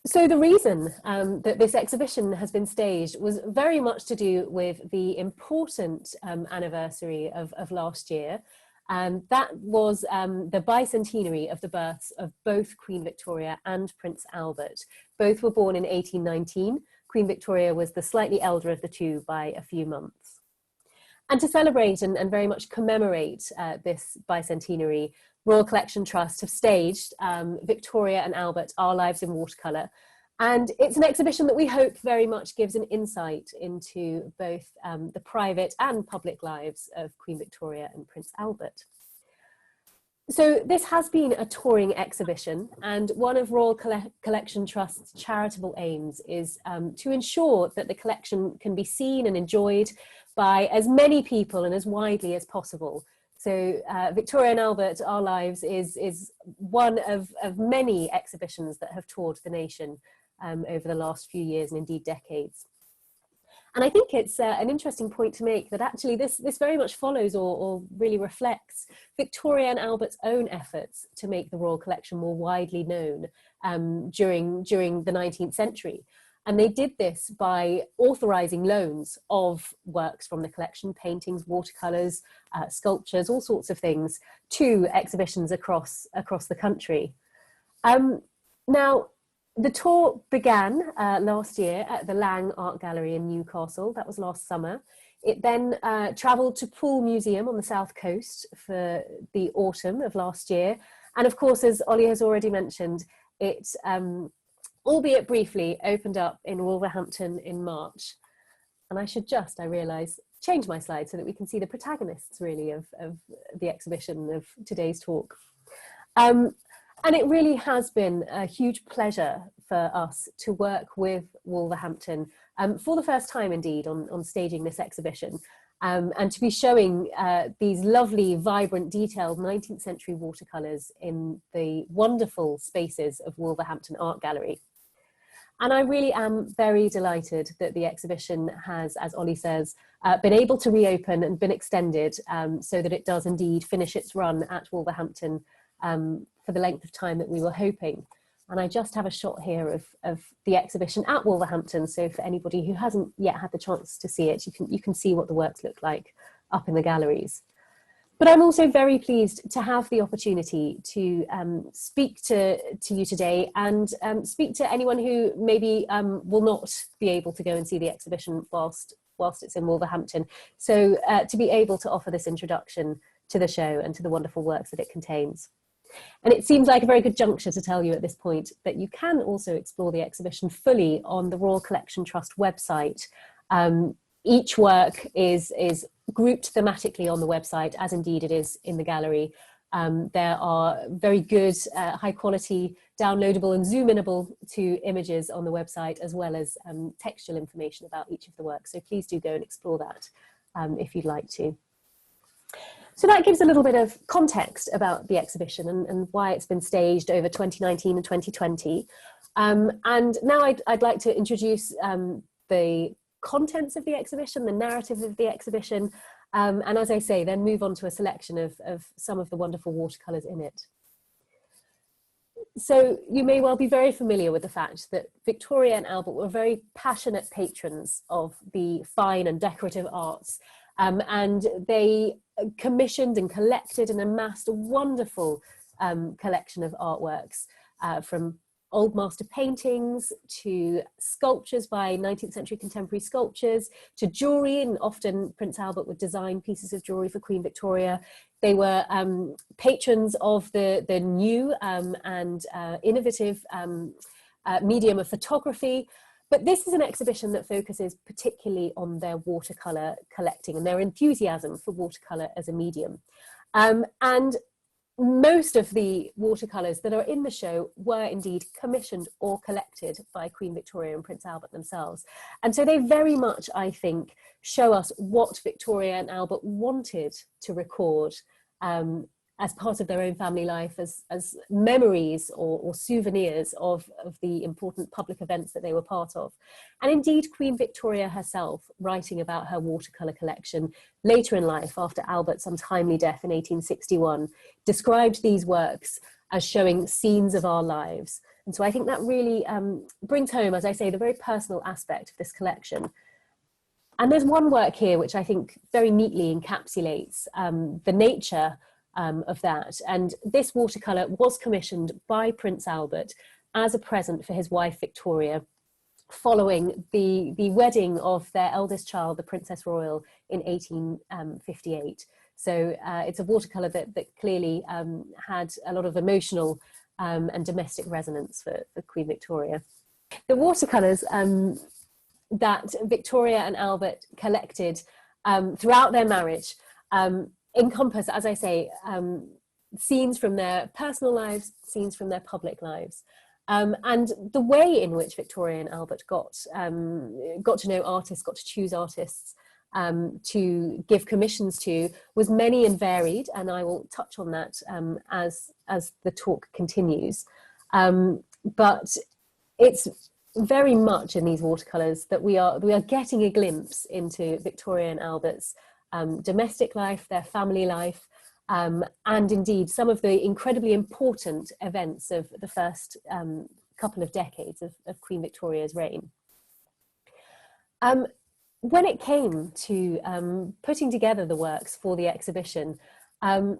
So the reason that this exhibition has been staged was very much to do with the important anniversary of last year. That was the bicentenary of the births of both Queen Victoria and Prince Albert. Both were born in 1819. Queen Victoria was the slightly elder of the two by a few months. And to celebrate and very much commemorate this bicentenary, Royal Collection Trust have staged Victoria and Albert, Our Lives in Watercolour. And it's an exhibition that we hope very much gives an insight into both the private and public lives of Queen Victoria and Prince Albert. So this has been a touring exhibition, and one of Royal Collection Trust's charitable aims is to ensure that the collection can be seen and enjoyed by as many people and as widely as possible. So Victoria and Albert, Our Lives is one of many exhibitions that have toured the nation over the last few years and indeed decades. And I think it's an interesting point to make that actually this very much follows or really reflects Victoria and Albert's own efforts to make the Royal Collection more widely known during the 19th century. And they did this by authorising loans of works from the collection, paintings, watercolours, sculptures, all sorts of things, to exhibitions across the country. Now, the tour began last year at the Lang Art Gallery in Newcastle. That was last summer. It then travelled to Poole Museum on the south coast for the autumn of last year. And of course, as Ollie has already mentioned, it, albeit briefly, opened up in Wolverhampton in March. And I should just, I realise, change my slide so that we can see the protagonists really of the exhibition of today's talk. And it really has been a huge pleasure for us to work with Wolverhampton for the first time indeed on staging this exhibition and to be showing these lovely, vibrant, detailed 19th century watercolours in the wonderful spaces of Wolverhampton Art Gallery. And I really am very delighted that the exhibition has, as Ollie says, been able to reopen and been extended so that it does indeed finish its run at Wolverhampton for the length of time that we were hoping. And I just have a shot here of the exhibition at Wolverhampton. So for anybody who hasn't yet had the chance to see it, you can see what the works look like up in the galleries. But I'm also very pleased to have the opportunity to speak to you today and speak to anyone who maybe will not be able to go and see the exhibition whilst it's in Wolverhampton. So to be able to offer this introduction to the show and to the wonderful works that it contains. And it seems like a very good juncture to tell you at this point that you can also explore the exhibition fully on the Royal Collection Trust website. Each work is grouped thematically on the website, as indeed it is in the gallery. There are very good, high quality, downloadable and zoom-inable to images on the website, as well as textual information about each of the works. So please do go and explore that if you'd like to. So that gives a little bit of context about the exhibition and why it's been staged over 2019 and 2020. And now I'd like to introduce the contents of the exhibition, the narrative of the exhibition, and as I say, then move on to a selection of some of the wonderful watercolours in it. So you may well be very familiar with the fact that Victoria and Albert were very passionate patrons of the fine and decorative arts, and they commissioned and collected and amassed a wonderful collection of artworks, from old master paintings to sculptures by 19th century contemporary sculptures to jewellery, and often Prince Albert would design pieces of jewellery for Queen Victoria. They were patrons of the new and innovative medium of photography. But this is an exhibition that focuses particularly on their watercolour collecting and their enthusiasm for watercolour as a medium. And most of the watercolours that are in the show were indeed commissioned or collected by Queen Victoria and Prince Albert themselves. And so they very much, I think, show us what Victoria and Albert wanted to record as part of their own family life, as memories or souvenirs of the important public events that they were part of. And indeed, Queen Victoria herself, writing about her watercolour collection later in life, after Albert's untimely death in 1861, described these works as showing scenes of our lives. And so I think that really brings home, as I say, the very personal aspect of this collection. And there's one work here which I think very neatly encapsulates the nature of that. And this watercolour was commissioned by Prince Albert as a present for his wife Victoria, following the wedding of their eldest child, the Princess Royal, in 1858. So it's a watercolour that clearly had a lot of emotional and domestic resonance for Queen Victoria. The watercolours that Victoria and Albert collected throughout their marriage encompass, as I say, scenes from their personal lives, scenes from their public lives. And the way in which Victoria and Albert got to know artists, got to choose artists to give commissions to, was many and varied, and I will touch on that as the talk continues. But it's very much in these watercolours that we are getting a glimpse into Victoria and Albert's domestic life, their family life, and indeed some of the incredibly important events of the first couple of decades of Queen Victoria's reign. When it came to putting together the works for the exhibition,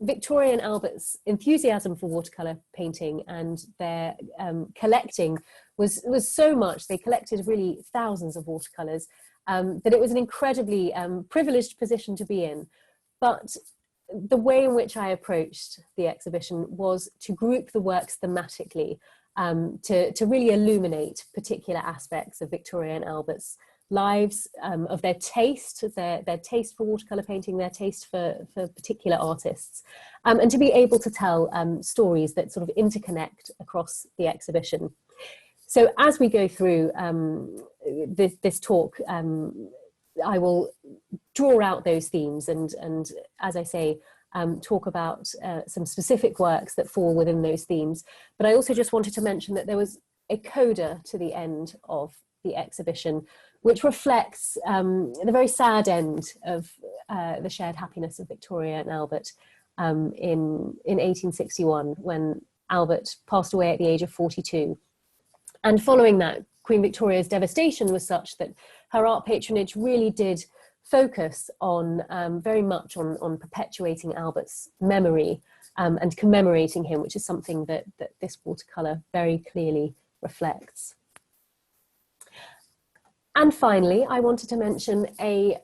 Victoria and Albert's enthusiasm for watercolour painting and their collecting was so much, they collected really thousands of watercolours, that it was an incredibly privileged position to be in. But the way in which I approached the exhibition was to group the works thematically, to really illuminate particular aspects of Victoria and Albert's lives, of their taste for watercolour painting, their taste for particular artists, and to be able to tell stories that sort of interconnect across the exhibition. So as we go through this talk, I will draw out those themes and as I say, talk about some specific works that fall within those themes. But I also just wanted to mention that there was a coda to the end of the exhibition, which reflects the very sad end of the shared happiness of Victoria and Albert in 1861, when Albert passed away at the age of 42. And following that, Queen Victoria's devastation was such that her art patronage really did focus on very much on perpetuating Albert's memory and commemorating him, which is something that this watercolour very clearly reflects. And finally, I wanted to mention a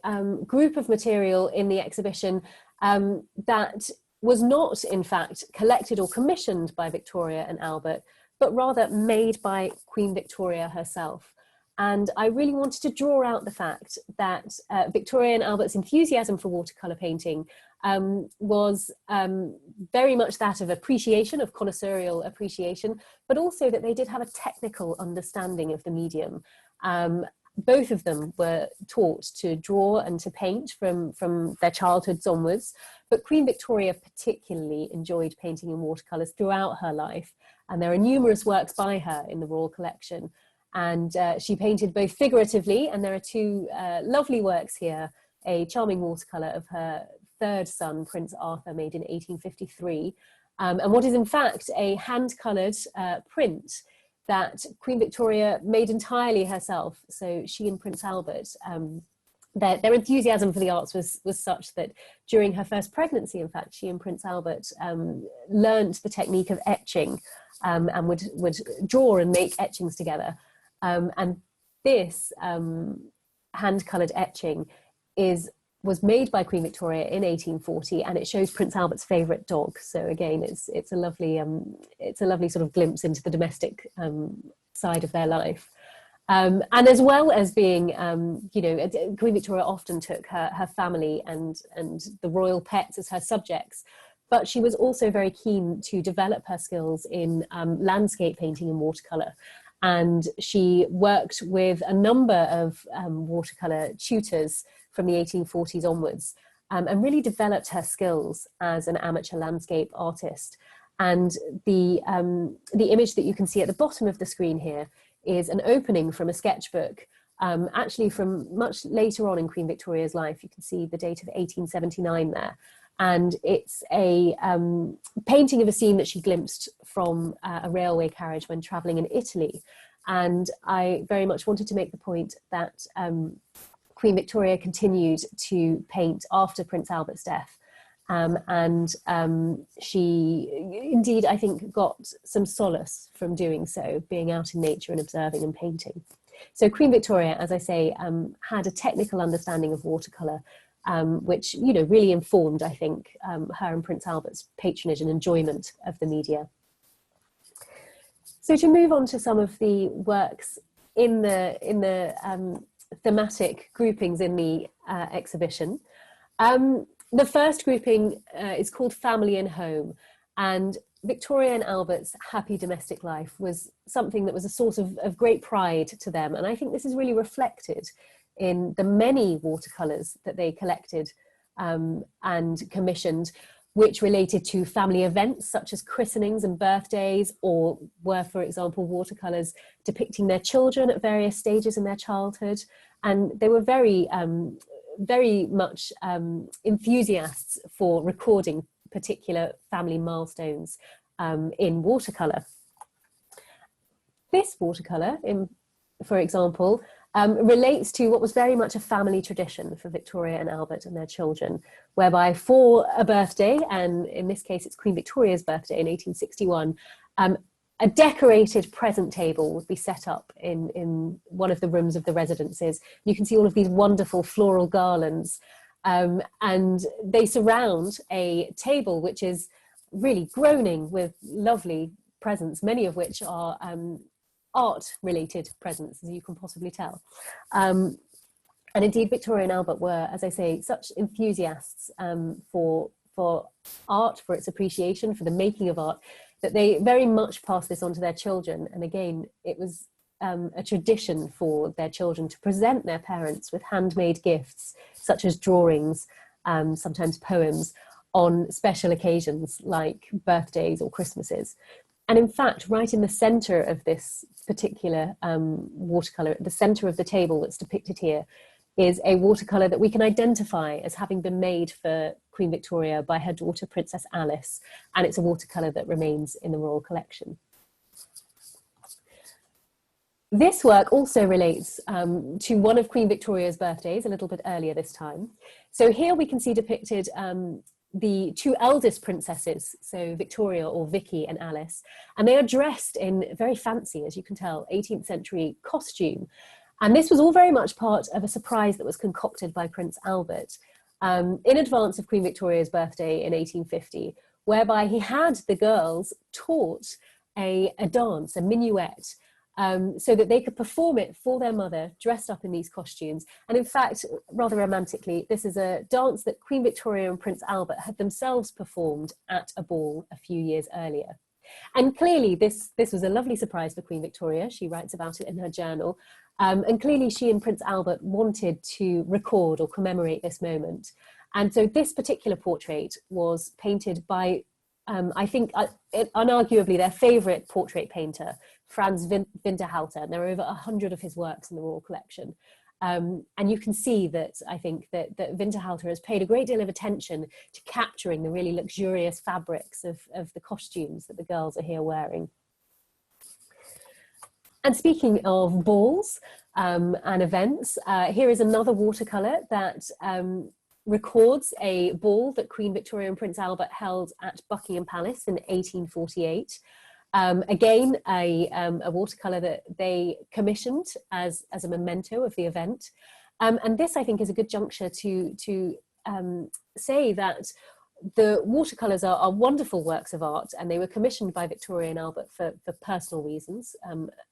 group of material in the exhibition that was not, in fact, collected or commissioned by Victoria and Albert, but rather made by Queen Victoria herself. And I really wanted to draw out the fact that Victoria and Albert's enthusiasm for watercolour painting was very much that of appreciation, of connoisseurial appreciation, but also that they did have a technical understanding of the medium. Both of them were taught to draw and to paint from their childhoods onwards, but Queen Victoria particularly enjoyed painting in watercolours throughout her life, and there are numerous works by her in the Royal Collection. And she painted both figuratively, and there are two lovely works here, a charming watercolour of her third son, Prince Arthur, made in 1853, and what is in fact a hand-coloured print that Queen Victoria made entirely herself. So she and Prince Albert, their enthusiasm for the arts was such that during her first pregnancy, in fact, she and Prince Albert learnt the technique of etching and would draw and make etchings together. And this hand-coloured etching was made by Queen Victoria in 1840, and it shows Prince Albert's favourite dog. So again, it's a lovely sort of glimpse into the domestic side of their life. And as well as being, Queen Victoria often took her family and the royal pets as her subjects, but she was also very keen to develop her skills in landscape painting and watercolour. And she worked with a number of watercolour tutors from the 1840s onwards, and really developed her skills as an amateur landscape artist. And the image that you can see at the bottom of the screen here is an opening from a sketchbook, actually from much later on in Queen Victoria's life. You can see the date of 1879 there. and it's a painting of a scene that she glimpsed from a railway carriage when travelling in Italy. And I very much wanted to make the point that Queen Victoria continued to paint after Prince Albert's death. She indeed, I think, got some solace from doing so, being out in nature and observing and painting. So Queen Victoria, as I say, had a technical understanding of watercolour, which, you know, really informed, I think, her and Prince Albert's patronage and enjoyment of the media. So to move on to some of the works in the thematic groupings in the exhibition. The first grouping is called Family and Home, and Victoria and Albert's happy domestic life was something that was a source of great pride to them, and I think this is really reflected in the many watercolours that they collected and commissioned, which related to family events such as christenings and birthdays, or were, for example, watercolours depicting their children at various stages in their childhood. And they were very much enthusiasts for recording particular family milestones in watercolour. This watercolour, for example, relates to what was very much a family tradition for Victoria and Albert and their children, whereby for a birthday, and in this case it's Queen Victoria's birthday in 1861, a decorated present table would be set up in one of the rooms of the residences. You can see all of these wonderful floral garlands, and they surround a table which is really groaning with lovely presents, many of which are art-related presents, as you can possibly tell. And indeed, Victoria and Albert were, as I say, such enthusiasts for art, for its appreciation, for the making of art, that they very much passed this on to their children. And again, it was a tradition for their children to present their parents with handmade gifts, such as drawings, sometimes poems, on special occasions like birthdays or Christmases. And in fact, right in the centre of this particular watercolour, at the centre of the table that's depicted here, is a watercolour that we can identify as having been made for Queen Victoria by her daughter, Princess Alice. And it's a watercolour that remains in the Royal Collection. This work also relates to one of Queen Victoria's birthdays, a little bit earlier this time. So here we can see depicted the two eldest princesses, so Victoria, or Vicky, and Alice, and they are dressed in very fancy, as you can tell, 18th century costume. And this was all very much part of a surprise that was concocted by Prince Albert in advance of Queen Victoria's birthday in 1850, whereby he had the girls taught a dance, a minuet, so that they could perform it for their mother, dressed up in these costumes. And in fact, rather romantically, this is a dance that Queen Victoria and Prince Albert had themselves performed at a ball a few years earlier. And clearly this was a lovely surprise for Queen Victoria. She writes about it in her journal. And clearly she and Prince Albert wanted to record or commemorate this moment. And so this particular portrait was painted by, I think, unarguably their favourite portrait painter, Franz Winterhalter. And there are over 100 of his works in the Royal Collection. And you can see that I think that Winterhalter has paid a great deal of attention to capturing the really luxurious fabrics of the costumes that the girls are here wearing. And speaking of balls and events, here is another watercolour that records a ball that Queen Victoria and Prince Albert held at Buckingham Palace in 1848. Again, a watercolour that they commissioned as a memento of the event. And this, I think, is a good juncture to say that the watercolours are wonderful works of art, and they were commissioned by Victoria and Albert for personal reasons,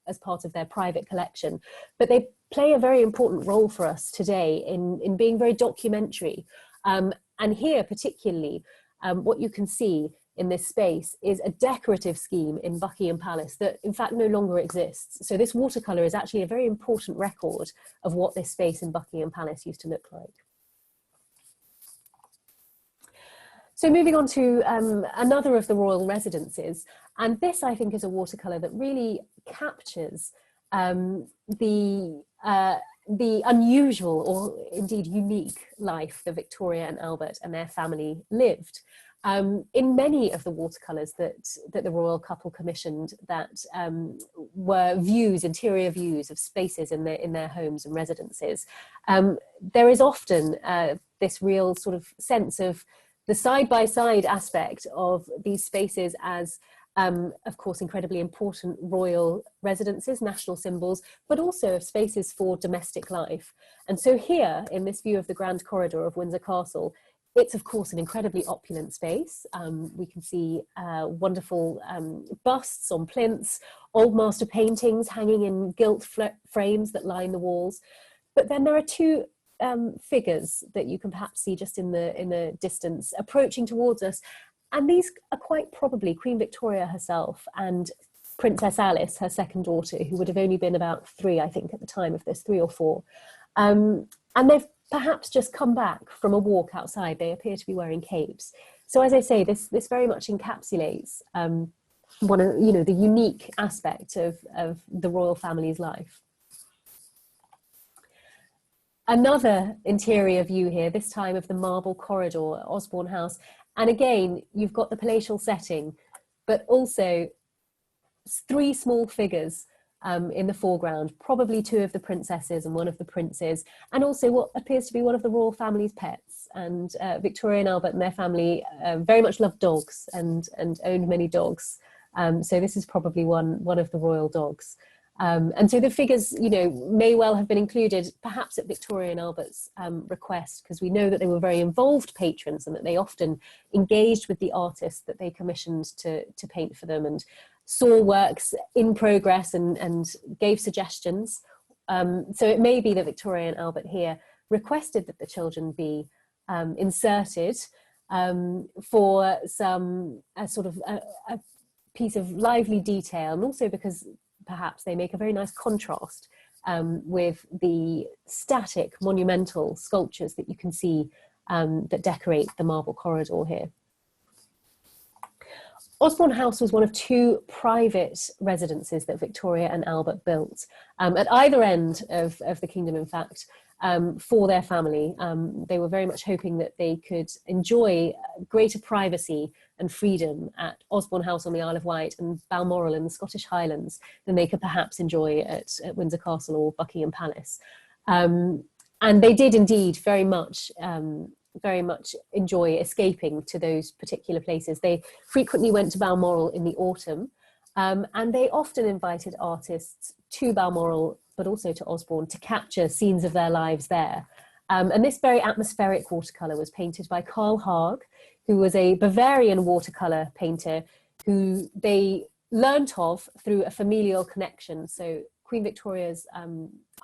as part of their private collection. But they play a very important role for us today in being very documentary. And here particularly, what you can see in this space is a decorative scheme in Buckingham Palace that in fact no longer exists. So this watercolour is actually a very important record of what this space in Buckingham Palace used to look like. So moving on to another of the royal residences, and this I think is a watercolour that really captures the the unusual or indeed unique life that Victoria and Albert and their family lived. In many of the watercolours that the royal couple commissioned that were views, interior views of spaces in their homes and residences, there is often this real sort of sense of the side-by-side aspect of these spaces as, of course, incredibly important royal residences, national symbols, but also of spaces for domestic life. And so here, in this view of the Grand Corridor of Windsor Castle, it's, of course, an incredibly opulent space. We can see wonderful busts on plinths, old master paintings hanging in gilt frames that line the walls. But then there are two figures that you can perhaps see just in the distance approaching towards us. And these are quite probably Queen Victoria herself and Princess Alice, her second daughter, who would have only been about 3, I think, at the time of this, 3 or 4. And they've perhaps just come back from a walk outside. They appear to be wearing capes. So as I say, this very much encapsulates one of, the unique aspect of the royal family's life. Another interior view here, this time of the marble corridor at Osborne House. And again, you've got the palatial setting, but also 3 small figures in the foreground, probably 2 of the princesses and 1 of the princes, and also what appears to be one of the royal family's pets. And Victoria and Albert and their family very much loved dogs and owned many dogs. So this is probably one of the royal dogs. And so the figures, may well have been included perhaps at Victoria and Albert's request, because we know that they were very involved patrons and that they often engaged with the artists that they commissioned to paint for them and saw works in progress and gave suggestions. So it may be that Victoria and Albert here requested that the children be inserted for some sort of a piece of lively detail, and also because perhaps they make a very nice contrast with the static monumental sculptures that you can see that decorate the marble corridor here. Osborne House was one of 2 private residences that Victoria and Albert built at either end of the kingdom, in fact, for their family. They were very much hoping that they could enjoy greater privacy and freedom at Osborne House on the Isle of Wight and Balmoral in the Scottish Highlands than they could perhaps enjoy at Windsor Castle or Buckingham Palace. And they did indeed very much enjoy escaping to those particular places. They frequently went to Balmoral in the autumn, and they often invited artists to Balmoral, but also to Osborne, to capture scenes of their lives there. And this very atmospheric watercolour was painted by Carl Haag, who was a Bavarian watercolour painter who they learnt of through a familial connection. So Queen Victoria's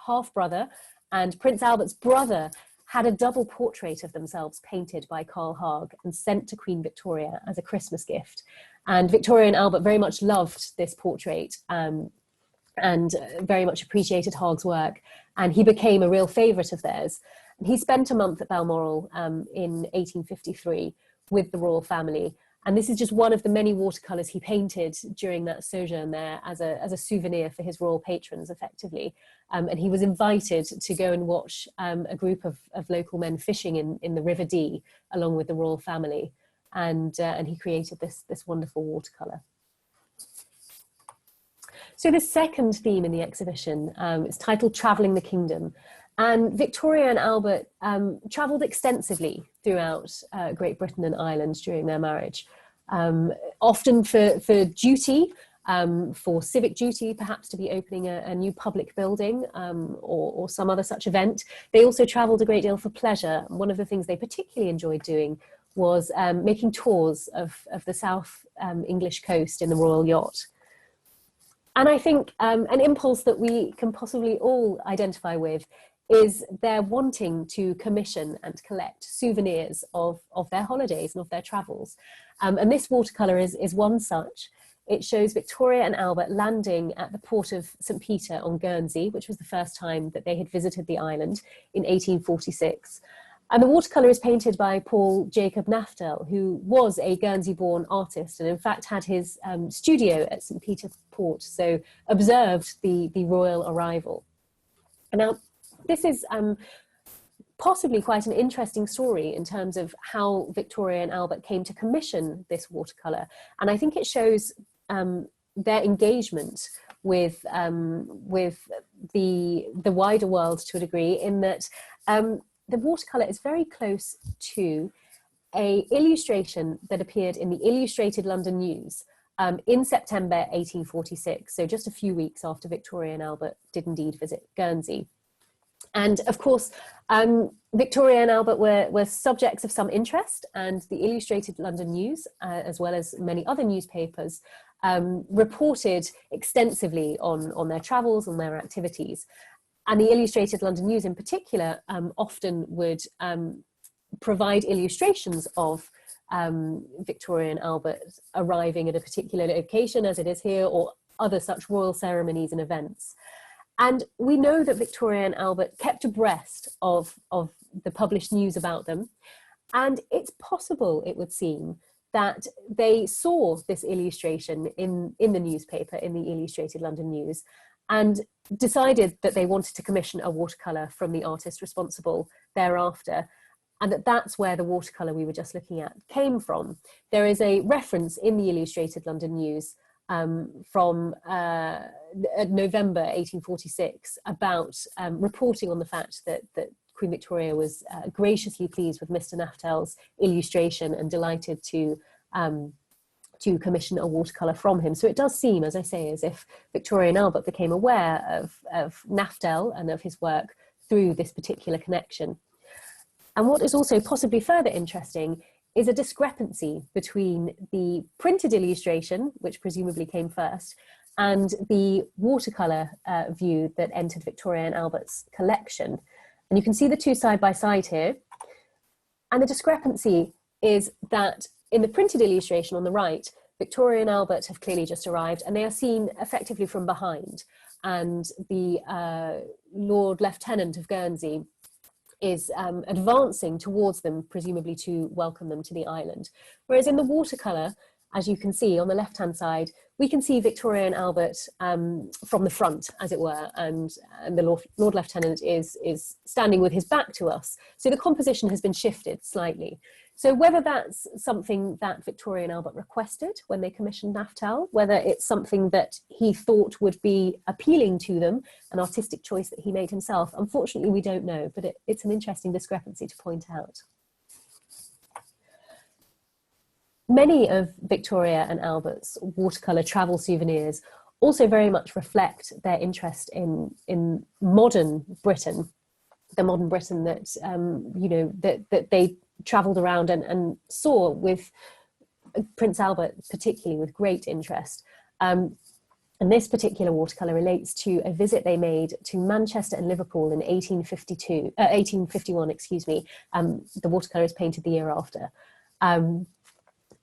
half-brother and Prince Albert's brother had a double portrait of themselves painted by Carl Haag and sent to Queen Victoria as a Christmas gift. And Victoria and Albert very much loved this portrait and very much appreciated Haag's work. And he became a real favourite of theirs. And he spent a month at Balmoral in 1853 with the royal family. And this is just one of the many watercolours he painted during that sojourn there as a souvenir for his royal patrons, effectively. And he was invited to go and watch a group of local men fishing in the River Dee, along with the royal family. And he created this wonderful watercolour. So the second theme in the exhibition is titled Travelling the Kingdom. And Victoria and Albert travelled extensively throughout Great Britain and Ireland during their marriage, often for duty, for civic duty, perhaps to be opening a new public building or some other such event. They also travelled a great deal for pleasure. One of the things they particularly enjoyed doing was making tours of the South English coast in the royal yacht. And I think an impulse that we can possibly all identify with is their wanting to commission and collect souvenirs of their holidays and of their travels. And this watercolour is one such. It shows Victoria and Albert landing at the port of St. Peter on Guernsey, which was the first time that they had visited the island in 1846. And the watercolour is painted by Paul Jacob Naftel, who was a Guernsey-born artist and in fact had his studio at St. Peter Port, so observed the royal arrival. And now, this is possibly quite an interesting story in terms of how Victoria and Albert came to commission this watercolour. And I think it shows their engagement with the wider world to a degree, in that the watercolour is very close to a illustration that appeared in the Illustrated London News in September 1846, so just a few weeks after Victoria and Albert did indeed visit Guernsey. And of course, Victoria and Albert were subjects of some interest, and the Illustrated London News, as well as many other newspapers, reported extensively on their travels and their activities. And the Illustrated London News in particular often would provide illustrations of Victoria and Albert arriving at a particular location, as it is here, or other such royal ceremonies and events. And we know that Victoria and Albert kept abreast of the published news about them. And it's possible, it would seem, that they saw this illustration in the newspaper, in the Illustrated London News, and decided that they wanted to commission a watercolour from the artist responsible thereafter. And that's where the watercolour we were just looking at came from. There is a reference in the Illustrated London News from November 1846 about reporting on the fact that Queen Victoria was graciously pleased with Mr. Naftel's illustration and delighted to commission a watercolour from him. So it does seem, as I say, as if Victoria and Albert became aware of Naftel and of his work through this particular connection. And what is also possibly further interesting is a discrepancy between the printed illustration, which presumably came first, and the watercolour view that entered Victoria and Albert's collection. And you can see the two side by side here. And the discrepancy is that in the printed illustration on the right, Victoria and Albert have clearly just arrived, and they are seen effectively from behind. And the Lord Lieutenant of Guernsey is advancing towards them, presumably to welcome them to the island. Whereas in the watercolour, as you can see on the left-hand side, we can see Victoria and Albert from the front, as it were, and the Lord Lieutenant is standing with his back to us. So the composition has been shifted slightly. So whether that's something that Victoria and Albert requested when they commissioned Naftel, whether it's something that he thought would be appealing to them, an artistic choice that he made himself, unfortunately we don't know, but it's an interesting discrepancy to point out. Many of Victoria and Albert's watercolour travel souvenirs also very much reflect their interest in modern Britain, the modern Britain that, that they travelled around and saw, with Prince Albert particularly with great interest. And this particular watercolour relates to a visit they made to Manchester and Liverpool in 1851, excuse me. The watercolour is painted the year after.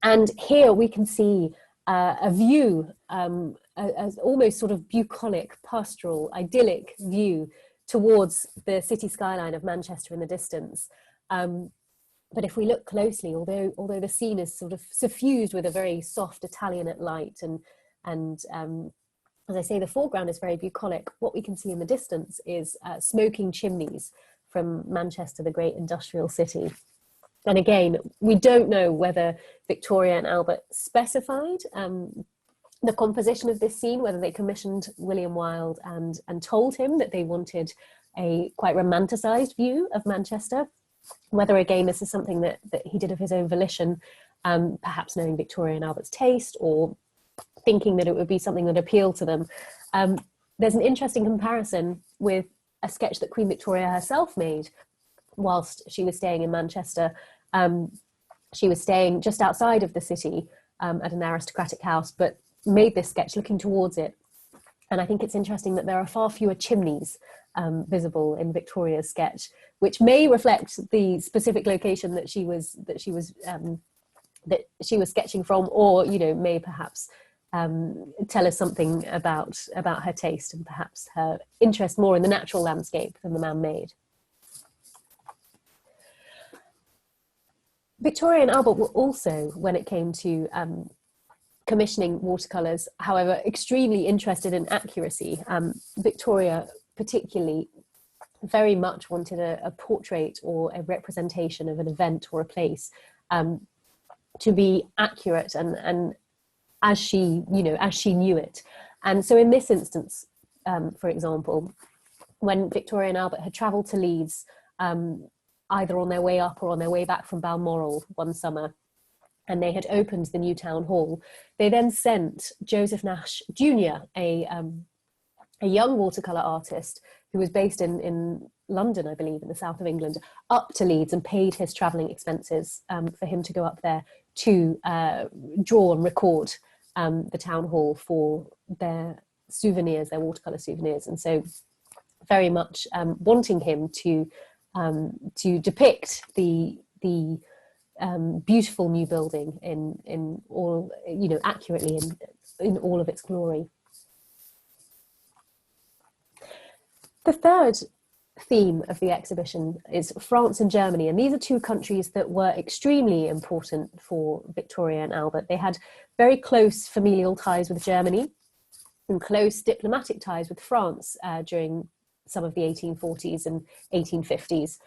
And here we can see a view, as almost sort of bucolic, pastoral, idyllic view towards the city skyline of Manchester in the distance. But if we look closely, although the scene is sort of suffused with a very soft Italianate light, and as I say, the foreground is very bucolic, what we can see in the distance is smoking chimneys from Manchester, the great industrial city. And again, we don't know whether Victoria and Albert specified the composition of this scene, whether they commissioned William Wilde and told him that they wanted a quite romanticised view of Manchester, whether again this is something that he did of his own volition, perhaps knowing Victoria and Albert's taste, or thinking that it would be something that appealed to them. There's an interesting comparison with a sketch that Queen Victoria herself made whilst she was staying in Manchester. She was staying just outside of the city at an aristocratic house, but made this sketch looking towards it. And I think it's interesting that there are far fewer chimneys visible in Victoria's sketch, which may reflect the specific location that she was sketching from, or may perhaps tell us something about her taste and perhaps her interest more in the natural landscape than the man-made. Victoria and Albert were also, when it came to commissioning watercolours, however, extremely interested in accuracy. Victoria particularly very much wanted a portrait or a representation of an event or a place to be accurate and as she, as she knew it. And so in this instance, for example, when Victoria and Albert had travelled to Leeds, either on their way up or on their way back from Balmoral one summer, and they had opened the new town hall, they then sent Joseph Nash Jr., a young watercolour artist who was based in London, I believe, in the south of England, up to Leeds and paid his travelling expenses for him to go up there to draw and record the town hall for their souvenirs, their watercolour souvenirs. And so very much wanting him to depict the beautiful new building in all, accurately in all of its glory. The third theme of the exhibition is France and Germany, and these are two countries that were extremely important for Victoria and Albert. They had very close familial ties with Germany and close diplomatic ties with France during some of the 1840s and 1850s.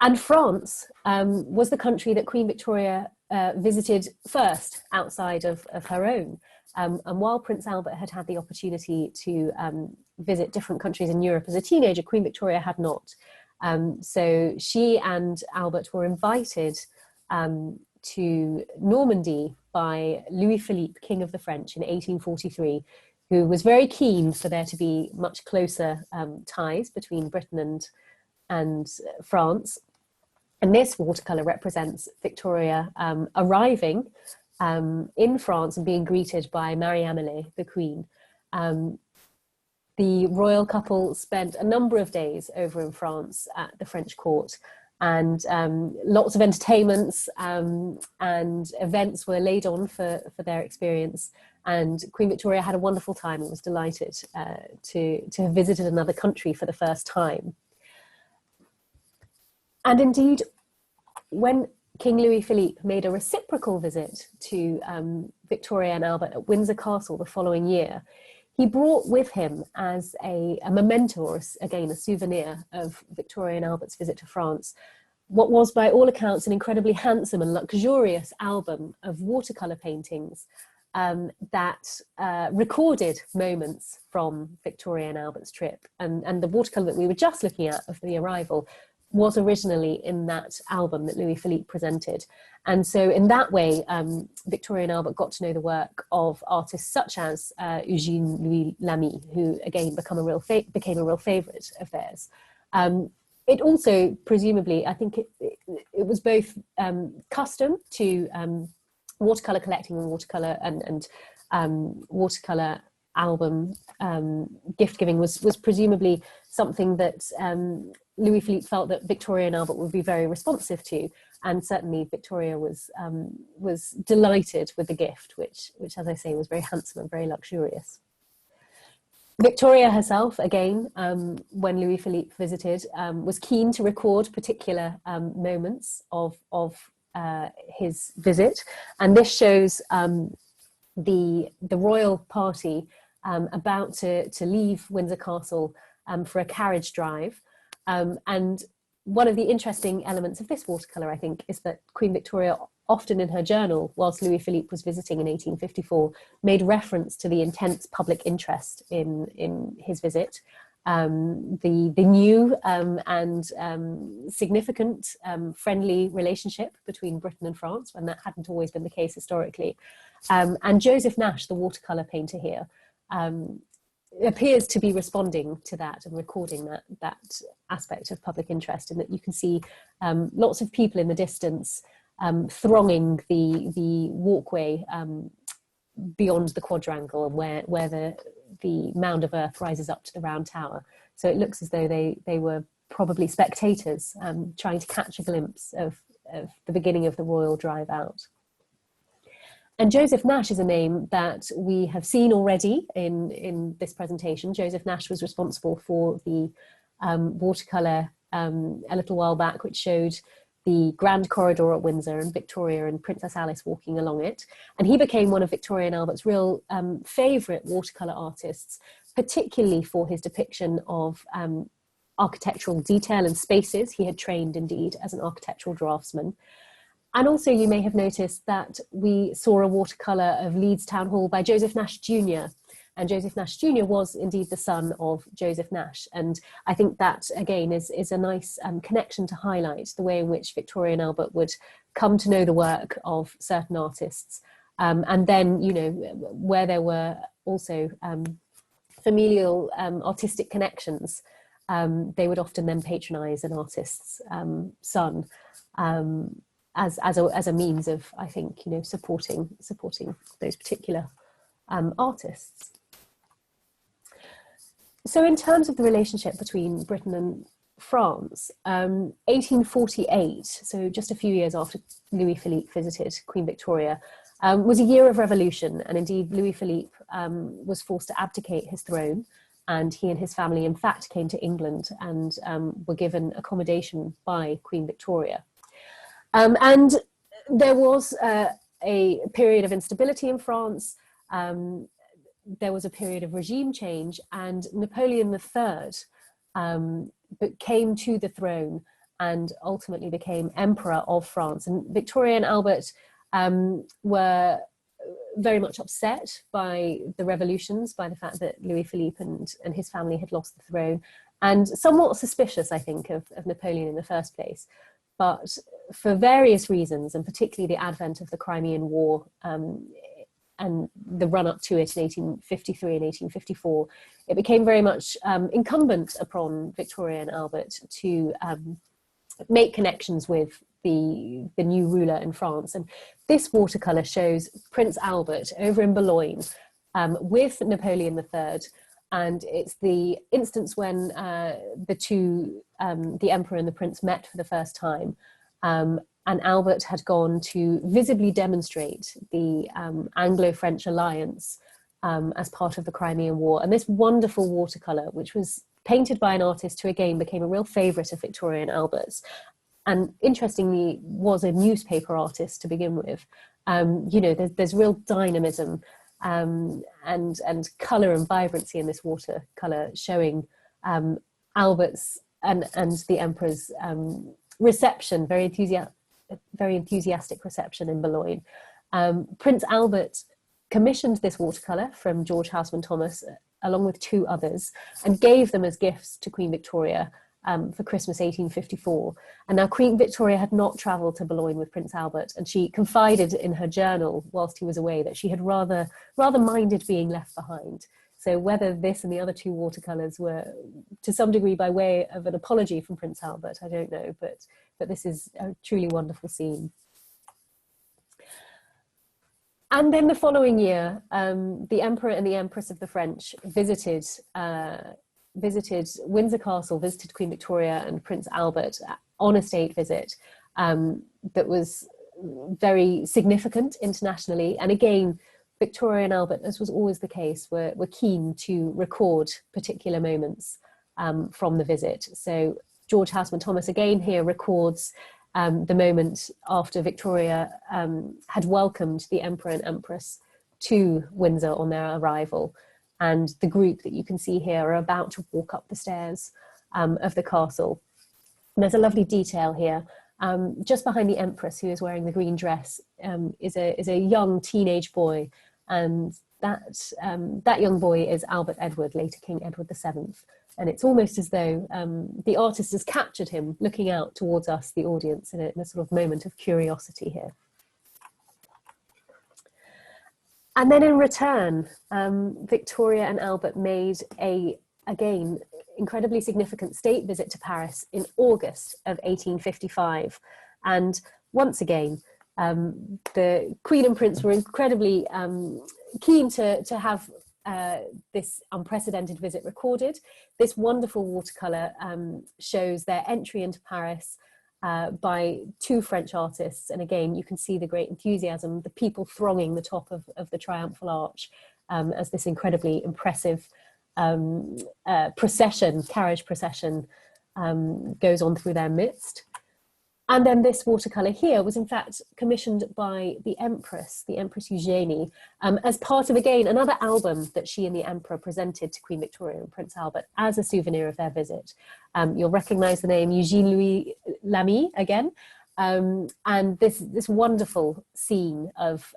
And France was the country that Queen Victoria visited first outside of her own. And while Prince Albert had had the opportunity to visit different countries in Europe as a teenager, Queen Victoria had not. So she and Albert were invited to Normandy by Louis-Philippe, King of the French, in 1843, who was very keen for there to be much closer ties between Britain and France. And this watercolour represents Victoria arriving in France and being greeted by Marie Amélie, the Queen. The royal couple spent a number of days over in France at the French court, and lots of entertainments and events were laid on for their experience. And Queen Victoria had a wonderful time and was delighted to have visited another country for the first time. And indeed, when King Louis-Philippe made a reciprocal visit to Victoria and Albert at Windsor Castle the following year, he brought with him as a memento, or again, a souvenir of Victoria and Albert's visit to France, what was by all accounts an incredibly handsome and luxurious album of watercolour paintings that recorded moments from Victoria and Albert's trip. And the watercolour that we were just looking at of the arrival was originally in that album that Louis-Philippe presented. And so in that way, Victoria and Albert got to know the work of artists such as Eugène Louis Lamy, who again became a real favourite of theirs. It also, presumably, I think it was both custom to watercolour collecting and watercolour and watercolour album gift giving was presumably something that Louis-Philippe felt that Victoria and Albert would be very responsive to, and certainly Victoria was delighted with the gift, which, as I say, was very handsome and very luxurious. Victoria herself, again, when Louis-Philippe visited, was keen to record particular moments of his visit, and this shows the royal party about to leave Windsor Castle for a carriage drive. And one of the interesting elements of this watercolour, I think, is that Queen Victoria often in her journal, whilst Louis-Philippe was visiting in 1854, made reference to the intense public interest in his visit, the new and significant friendly relationship between Britain and France, when that hadn't always been the case historically. And Joseph Nash, the watercolour painter here, appears to be responding to that and recording that aspect of public interest, in that you can see lots of people in the distance thronging the walkway beyond the quadrangle, and where the mound of earth rises up to the round tower. So it looks as though they were probably spectators trying to catch a glimpse of the beginning of the royal drive out. And Joseph Nash is a name that we have seen already in this presentation. Joseph Nash was responsible for the watercolour a little while back, which showed the Grand Corridor at Windsor and Victoria and Princess Alice walking along it. And he became one of Victoria and Albert's real favourite watercolour artists, particularly for his depiction of architectural detail and spaces. He had trained indeed as an architectural draftsman. And also you may have noticed that we saw a watercolour of Leeds Town Hall by Joseph Nash Jr. And Joseph Nash Jr. was indeed the son of Joseph Nash. And I think that, again, is a nice connection to highlight the way in which Victoria and Albert would come to know the work of certain artists. And then, you know, where there were also familial artistic connections, they would often then patronise an artist's son. As a means of, I think, you know, supporting those particular artists. So in terms of the relationship between Britain and France, 1848, so just a few years after Louis-Philippe visited Queen Victoria, was a year of revolution, and indeed Louis-Philippe was forced to abdicate his throne, and he and his family in fact came to England and were given accommodation by Queen Victoria. And there was a period of instability in France. There was a period of regime change, and Napoleon III came to the throne and ultimately became Emperor of France. And Victoria and Albert were very much upset by the revolutions, by the fact that Louis-Philippe and his family had lost the throne, and somewhat suspicious, I think, of Napoleon in the first place. But for various reasons, and particularly the advent of the Crimean War and the run-up to it in 1853 and 1854, it became very much incumbent upon Victoria and Albert to make connections with the new ruler in France. And this watercolour shows Prince Albert over in Boulogne with Napoleon III. And it's the instance when the Emperor and the Prince met for the first time. And Albert had gone to visibly demonstrate the Anglo-French alliance as part of the Crimean War. And this wonderful watercolour, which was painted by an artist who again became a real favourite of Victoria and Albert's, and interestingly was a newspaper artist to begin with. You know, there's real dynamism and colour and vibrancy in this watercolour, showing Albert's and the Emperor's reception, very enthusiastic reception in Boulogne. Prince Albert commissioned this watercolour from George Houseman Thomas, along with two others, and gave them as gifts to Queen Victoria for Christmas 1854. And now Queen Victoria had not travelled to Boulogne with Prince Albert, and she confided in her journal whilst he was away that she had rather minded being left behind. So whether this and the other two watercolours were to some degree by way of an apology from Prince Albert, I don't know, but this is a truly wonderful scene. And then the following year, the Emperor and the Empress of the French visited Windsor Castle, visited Queen Victoria and Prince Albert on a state visit that was very significant internationally. And again, Victoria and Albert, as was always the case, were keen to record particular moments from the visit. So George Houseman Thomas again here records the moment after Victoria had welcomed the Emperor and Empress to Windsor on their arrival. And the group that you can see here are about to walk up the stairs of the castle. And there's a lovely detail here. Just behind the Empress, who is wearing the green dress, is a young teenage boy. And that young boy is Albert Edward, later King Edward VII. And it's almost as though the artist has captured him looking out towards us, the audience, in a sort of moment of curiosity here. And then in return, Victoria and Albert made again, incredibly significant state visit to Paris in August of 1855. And once again, the Queen and Prince were incredibly keen to have this unprecedented visit recorded. This wonderful watercolour shows their entry into Paris by two French artists. And again, you can see the great enthusiasm, the people thronging the top of the Triumphal Arch as this incredibly impressive carriage procession goes on through their midst. And then this watercolour here was in fact commissioned by the Empress Eugenie, as part of, again, another album that she and the Emperor presented to Queen Victoria and Prince Albert as a souvenir of their visit. You'll recognise the name Eugene Louis Lamy again. And this wonderful scene of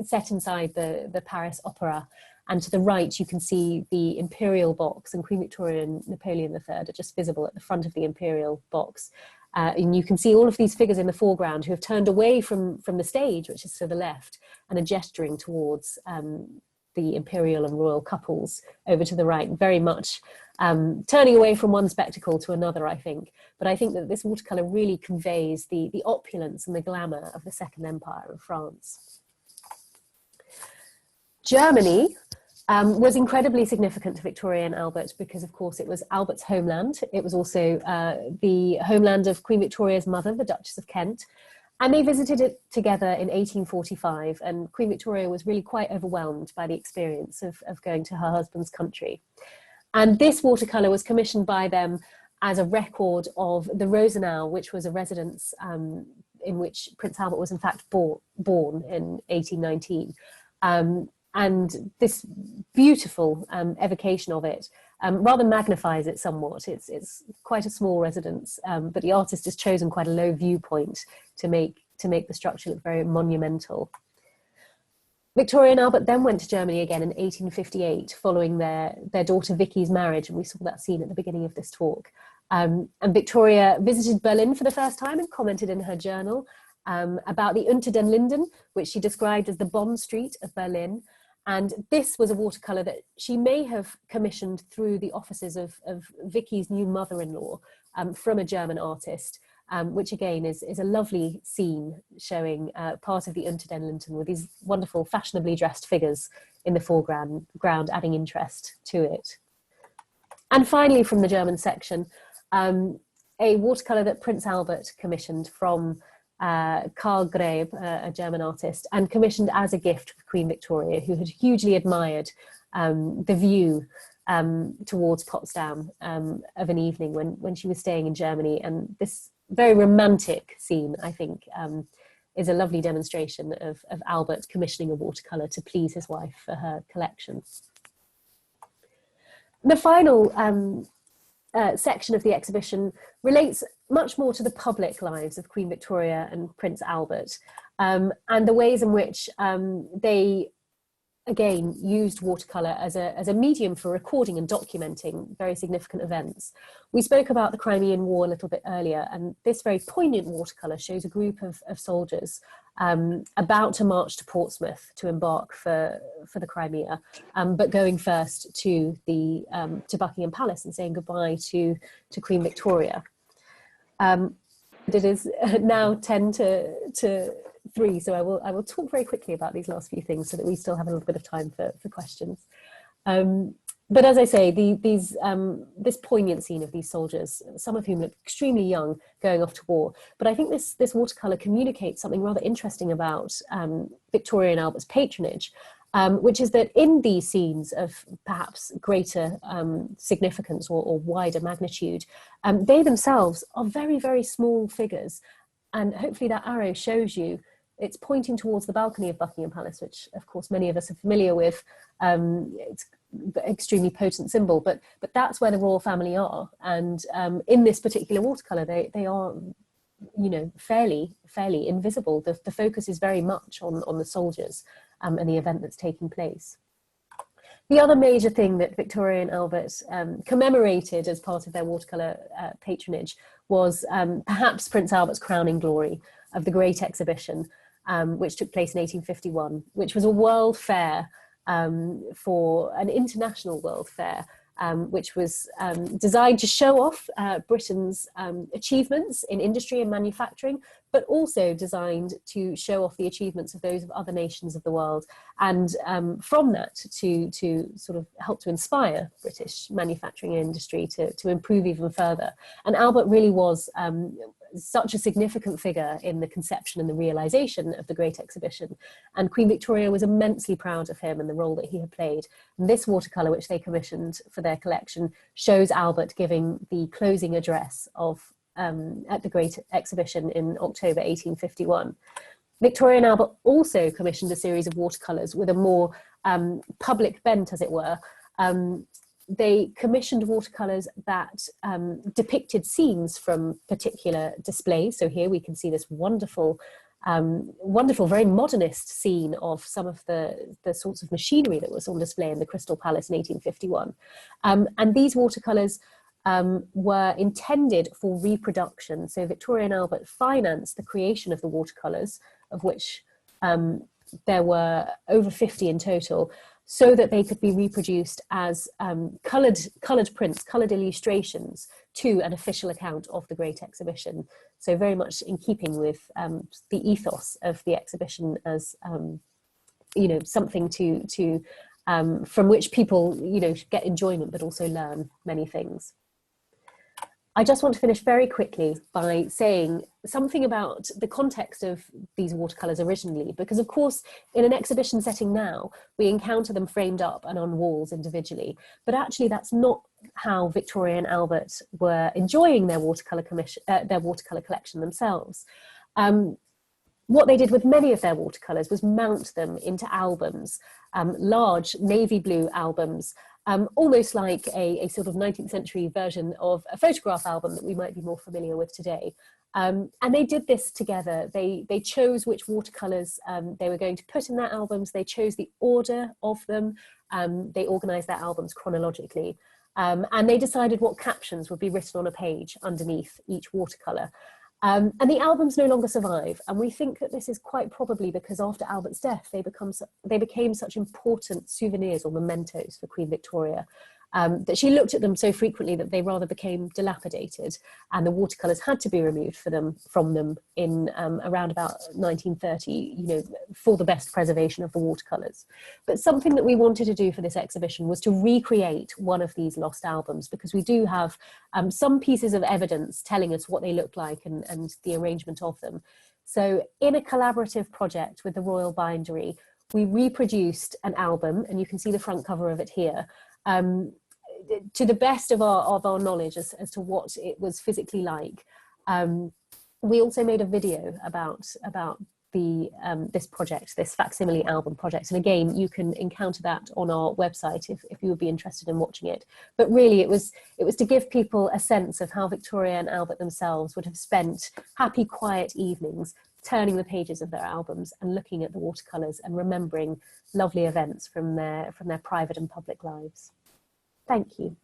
set inside the Paris Opera. And to the right, you can see the imperial box, and Queen Victoria and Napoleon III are just visible at the front of the imperial box. And you can see all of these figures in the foreground who have turned away from the stage, which is to the left, and are gesturing towards the imperial and royal couples over to the right, very much turning away from one spectacle to another, I think. But I think that this watercolour really conveys the opulence and the glamour of the Second Empire of France. Germany was incredibly significant to Victoria and Albert because, of course, it was Albert's homeland. It was also the homeland of Queen Victoria's mother, the Duchess of Kent. And they visited it together in 1845, and Queen Victoria was really quite overwhelmed by the experience of going to her husband's country. And this watercolour was commissioned by them as a record of the Rosenau, which was a residence in which Prince Albert was in fact born in 1819. And this beautiful evocation of it rather magnifies it somewhat. It's quite a small residence, but the artist has chosen quite a low viewpoint to make the structure look very monumental. Victoria and Albert then went to Germany again in 1858, following their daughter Vicky's marriage, and we saw that scene at the beginning of this talk. And Victoria visited Berlin for the first time and commented in her journal about the Unter den Linden, which she described as the Bond Street of Berlin. And this was a watercolour that she may have commissioned through the offices of Vicky's new mother-in-law from a German artist, which again is a lovely scene showing part of the Unter den Linden with these wonderful fashionably dressed figures in the foreground, adding interest to it. And finally, from the German section, a watercolour that Prince Albert commissioned from Karl Grebe, a German artist, and commissioned as a gift for Queen Victoria, who had hugely admired the view towards Potsdam of an evening when she was staying in Germany. And this very romantic scene, I think, is a lovely demonstration of Albert commissioning a watercolour to please his wife for her collection. The final section of the exhibition relates much more to the public lives of Queen Victoria and Prince Albert, and the ways in which they, again, used watercolour as a medium for recording and documenting very significant events. We spoke about the Crimean War a little bit earlier, and this very poignant watercolour shows a group of soldiers about to march to Portsmouth to embark for the Crimea, but going first to Buckingham Palace and saying goodbye to Queen Victoria. It is now 10 to 3, so I will talk very quickly about these last few things so that we still have a little bit of time for questions. But as I say, this poignant scene of these soldiers, some of whom look extremely young, going off to war. But I think this watercolour communicates something rather interesting about Victoria and Albert's patronage, which is that in these scenes of perhaps greater significance or wider magnitude, they themselves are very, very small figures. And hopefully that arrow shows you it's pointing towards the balcony of Buckingham Palace, which of course many of us are familiar with. It's an extremely potent symbol, but that's where the royal family are. And in this particular watercolour, they are, you know, fairly invisible. The focus is very much on the soldiers and the event that's taking place. The other major thing that Victoria and Albert commemorated as part of their watercolour patronage was perhaps Prince Albert's crowning glory of the Great Exhibition, which took place in 1851, which was a world fair for an international world fair, which was designed to show off Britain's achievements in industry and manufacturing, but also designed to show off the achievements of those of other nations of the world, and from that to sort of help to inspire British manufacturing industry to improve even further. And Albert really was such a significant figure in the conception and the realization of the Great Exhibition, and Queen Victoria was immensely proud of him and the role that he had played. And this watercolour, which they commissioned for their collection, shows Albert giving the closing address of at the Great Exhibition in October 1851. Victoria and Albert also commissioned a series of watercolours with a more public bent, as it were. They commissioned watercolours that depicted scenes from particular displays. So here we can see this wonderful, very modernist scene of some of the sorts of machinery that was on display in the Crystal Palace in 1851. And these watercolours were intended for reproduction. So Victoria and Albert financed the creation of the watercolours, of which there were over 50 in total, so that they could be reproduced as coloured prints, coloured illustrations to an official account of the Great Exhibition. So very much in keeping with the ethos of the exhibition as, something to from which people, get enjoyment, but also learn many things. I just want to finish very quickly by saying something about the context of these watercolours originally, because of course, in an exhibition setting now, we encounter them framed up and on walls individually, but actually that's not how Victoria and Albert were enjoying their watercolour collection themselves. What they did with many of their watercolours was mount them into albums, large navy blue albums, almost like a sort of 19th century version of a photograph album that we might be more familiar with today. And they did this together. They chose which watercolours they were going to put in their albums. They chose the order of them. They organised their albums chronologically. And they decided what captions would be written on a page underneath each watercolour. And the albums no longer survive, and we think that this is quite probably because after Albert's death, they became such important souvenirs or mementos for Queen Victoria, that she looked at them so frequently that they rather became dilapidated, and the watercolours had to be removed from them in around about 1930, for the best preservation of the watercolours. But something that we wanted to do for this exhibition was to recreate one of these lost albums, because we do have some pieces of evidence telling us what they look like and the arrangement of them. So in a collaborative project with the Royal Bindery, we reproduced an album, and you can see the front cover of it here, to the best of our knowledge as to what it was physically like. We also made a video about this project, this facsimile album project. And again, you can encounter that on our website if you would be interested in watching it. But really it was to give people a sense of how Victoria and Albert themselves would have spent happy, quiet evenings turning the pages of their albums and looking at the watercolours and remembering lovely events from their private and public lives. Thank you.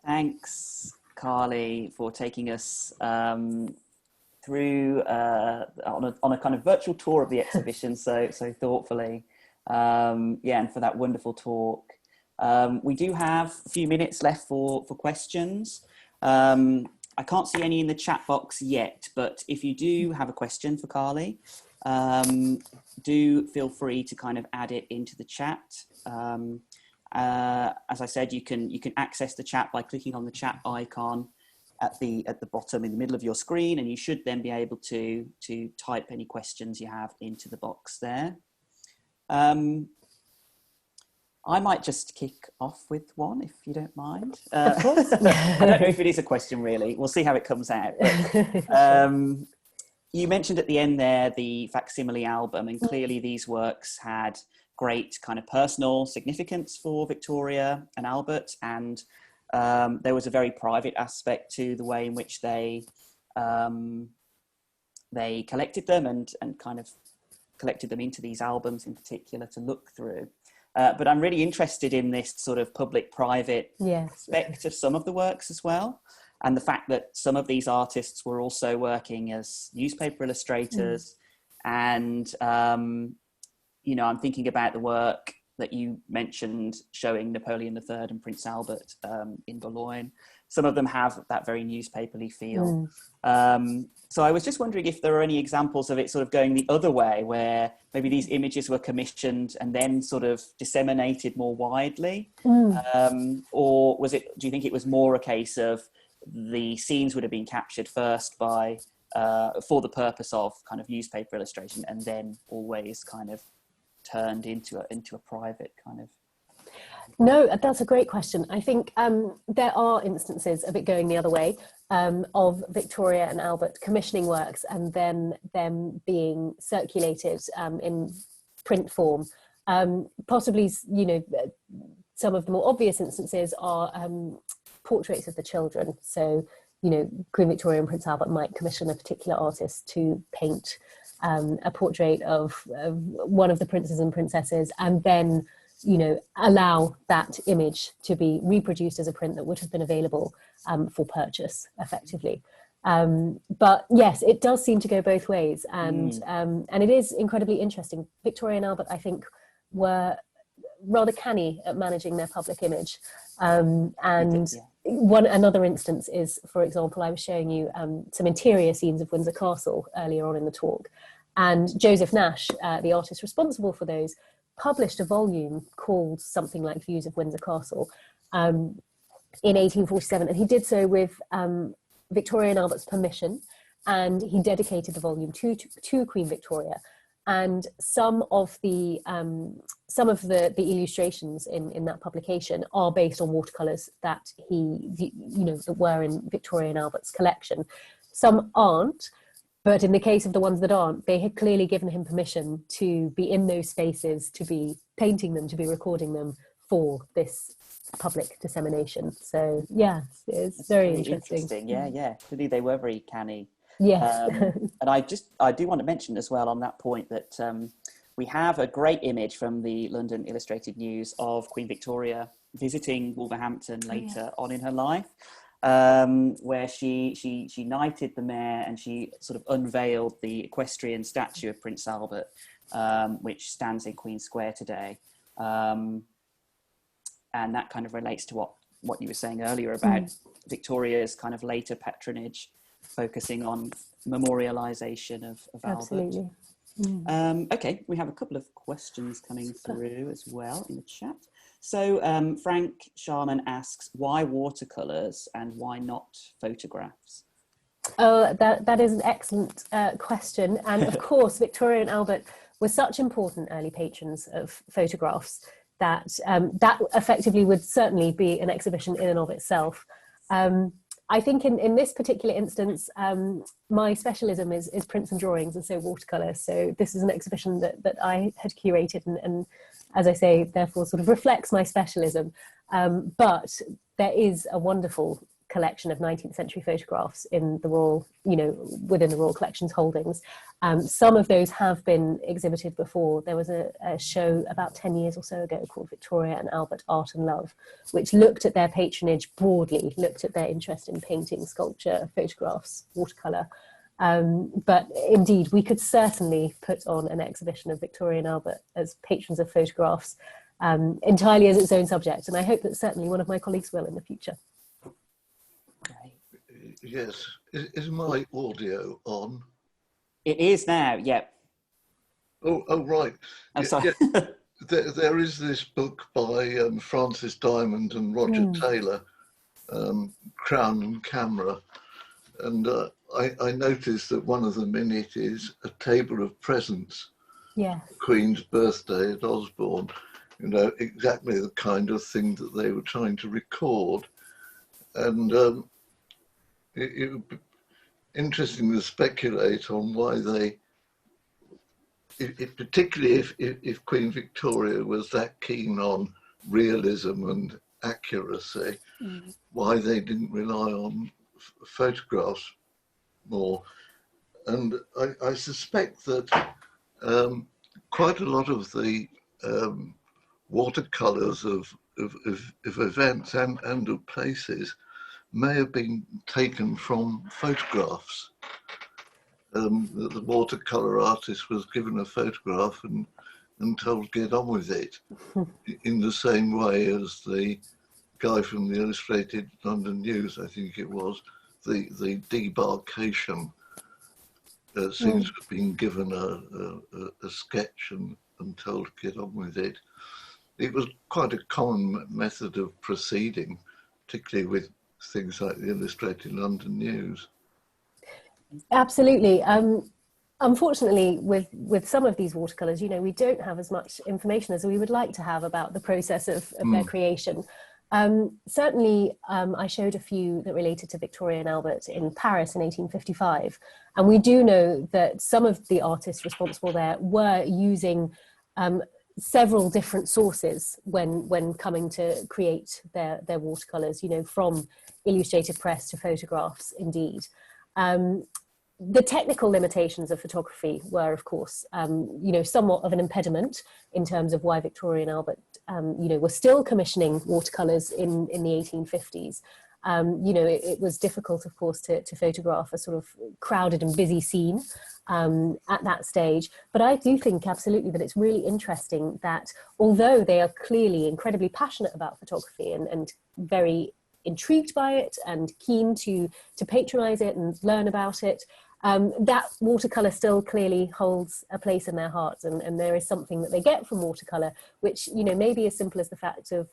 Thanks, Carly, for taking us through on a kind of virtual tour of the exhibition so thoughtfully. And for that wonderful talk. We do have a few minutes left for questions. I can't see any in the chat box yet, but if you do have a question for Carly, do feel free to kind of add it into the chat. As I said, you can access the chat by clicking on the chat icon at the bottom in the middle of your screen, and you should then be able to type any questions you have into the box there. I might just kick off with one, if you don't mind. Of course. I don't know if it is a question, really. We'll see how it comes out. But, you mentioned at the end there the facsimile album, and clearly these works had great kind of personal significance for Victoria and Albert, and there was a very private aspect to the way in which they collected them and kind of collected them into these albums in particular to look through. But I'm really interested in this sort of public-private aspect of some of the works as well. And the fact that some of these artists were also working as newspaper illustrators. And, I'm thinking about the work that you mentioned showing Napoleon III and Prince Albert in Boulogne. Some of them have that very newspaperly feel. So I was just wondering if there are any examples of it sort of going the other way, where maybe these images were commissioned and then sort of disseminated more widely. Or do you think it was more a case of the scenes would have been captured first by for the purpose of kind of newspaper illustration, and then always kind of turned into a private kind of No, that's a great question. I think there are instances of it going the other way, of Victoria and Albert commissioning works and then them being circulated in print form. Possibly, you know, some of the more obvious instances are portraits of the children. So, you know, Queen Victoria and Prince Albert might commission a particular artist to paint a portrait of one of the princes and princesses, and then, you know, allow that image to be reproduced as a print that would have been available for purchase effectively. But yes, it does seem to go both ways, and it is incredibly interesting. Victoria and Albert, I think, were rather canny at managing their public image. Another instance is, for example, I was showing you some interior scenes of Windsor Castle earlier on in the talk, and Joseph Nash, the artist responsible for those, published a volume called something like Views of Windsor Castle in 1847, and he did so with Victoria and Albert's permission, and he dedicated the volume to Queen Victoria. And some of the illustrations in that publication are based on watercolours that that were in Victoria and Albert's collection. Some aren't, but in the case of the ones that aren't, they had clearly given him permission to be in those spaces, to be painting them, to be recording them for this public dissemination. So yeah, it's very interesting. Yeah. Really, they were very canny. Yes. And I do want to mention as well on that point that we have a great image from the London Illustrated News of Queen Victoria visiting Wolverhampton later on in her life, where she knighted the mayor and she sort of unveiled the equestrian statue of Prince Albert, which stands in Queen Square today. And that kind of relates to what you were saying earlier about Victoria's kind of later patronage, focusing on memorialisation of Absolutely. Albert. Okay, we have a couple of questions coming through as well in the chat. So Frank Sharman asks, why watercolours and why not photographs? Oh, that is an excellent question. And of course, Victoria and Albert were such important early patrons of photographs that that effectively would certainly be an exhibition in and of itself. I think in this particular instance, my specialism is prints and drawings, and so watercolour. So this is an exhibition that I had curated and, as I say, therefore sort of reflects my specialism. But there is a wonderful collection of 19th century photographs in the Royal, within the Royal Collection's holdings. Some of those have been exhibited before. There was a show about 10 years or so ago called Victoria and Albert Art and Love, which looked at their patronage broadly, looked at their interest in painting, sculpture, photographs, watercolour. But indeed, we could certainly put on an exhibition of Victoria and Albert as patrons of photographs, entirely as its own subject. And I hope that certainly one of my colleagues will in the future. Yes. Is my audio on? It is now, yeah. Oh right. I'm sorry. Yeah. There is this book by Francis Diamond and Roger Taylor, Crown and Camera. And I noticed that one of them in it is a table of presents. Yeah. Queen's birthday at Osborne. Exactly the kind of thing that they were trying to record. And it would be interesting to speculate on why they, particularly if Queen Victoria was that keen on realism and accuracy, why they didn't rely on photographs more. And I suspect that quite a lot of the watercolours of events and of places may have been taken from photographs. The watercolour artist was given a photograph and told to get on with it, in the same way as the guy from the Illustrated London News, I think it was, the debarkation seems to have been given a sketch and told to get on with it. It was quite a common method of proceeding, particularly with things like the Illustrated London News. Absolutely. unfortunately, with some of these watercolours, you know, we don't have as much information as we would like to have about the process of their creation. Certainly, I showed a few that related to Victoria and Albert in Paris in 1855. And we do know that some of the artists responsible there were using several different sources when coming to create their watercolours, you know, from illustrated press to photographs, indeed. The technical limitations of photography were, of course, you know, somewhat of an impediment in terms of why Victoria and Albert, you know, were still commissioning watercolours in the 1850s. You know, it was difficult, of course, to photograph a sort of crowded and busy scene at that stage. But I do think absolutely that it's really interesting that although they are clearly incredibly passionate about photography and very intrigued by it and keen to patronize it and learn about it, that watercolor still clearly holds a place in their hearts, and there is something that they get from watercolor which, you know, may be as simple as the fact of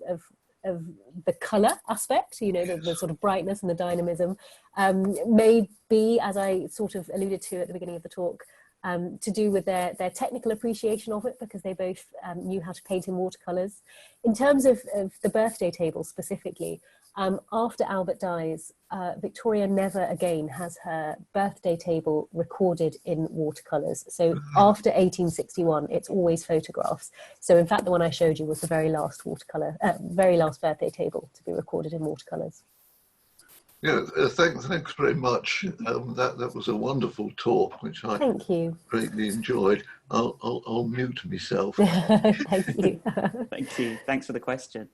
the color aspect, you know, the sort of brightness and the dynamism, may be, as I sort of alluded to at the beginning of the talk, to do with their technical appreciation of it, because they both knew how to paint in watercolors. In terms of the birthday table specifically, after Albert dies, Victoria never again has her birthday table recorded in watercolors. So after 1861, it's always photographs. So in fact, the one I showed you was the very last very last birthday table to be recorded in watercolors. Yeah, thanks very much. That was a wonderful talk, which I greatly enjoyed. I'll mute myself. Thank you. Thank you. Thanks for the question.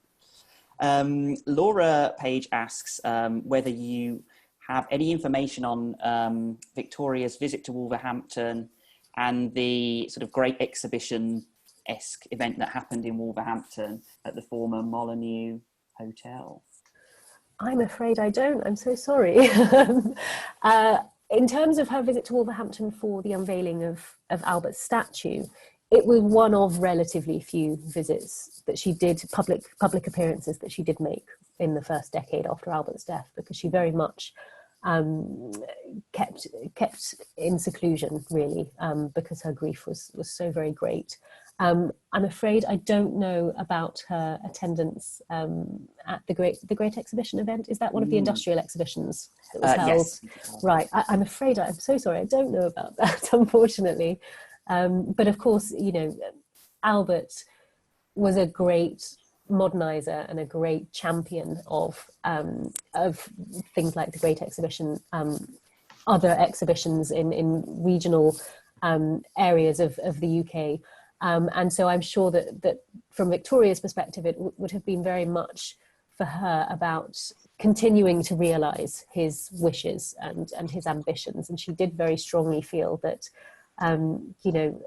Laura Page asks whether you have any information on Victoria's visit to Wolverhampton and the sort of great exhibition-esque event that happened in Wolverhampton at the former Molyneux Hotel. I'm afraid I don't. I'm so sorry. In terms of her visit to Wolverhampton for the unveiling of Albert's statue, it was one of relatively few visits that she did, public appearances that she did make in the first decade after Albert's death, because she very much kept in seclusion, really, because her grief was so very great. I'm afraid I don't know about her attendance at the Great Exhibition event. Is that one of the industrial exhibitions that was held? Yes. Right. I'm afraid I'm so sorry. I don't know about that, unfortunately. But of course, you know, Albert was a great modernizer and a great champion of things like the Great Exhibition, other exhibitions in regional areas of the UK. And so I'm sure that from Victoria's perspective, it would have been very much for her about continuing to realise his wishes and his ambitions. And she did very strongly feel that, you know,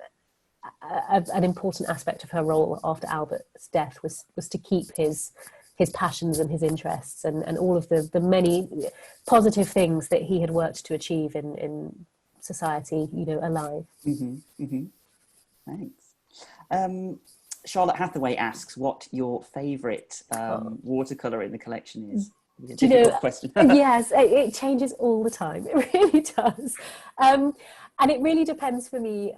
an important aspect of her role after Albert's death was to keep his passions and his interests and all of the many positive things that he had worked to achieve in society, you know, alive. Mm-hmm, mm-hmm. Thanks. Charlotte Hathaway asks what your favourite watercolour in the collection is. A difficult question. Yes, it changes all the time. It really does. And it really depends for me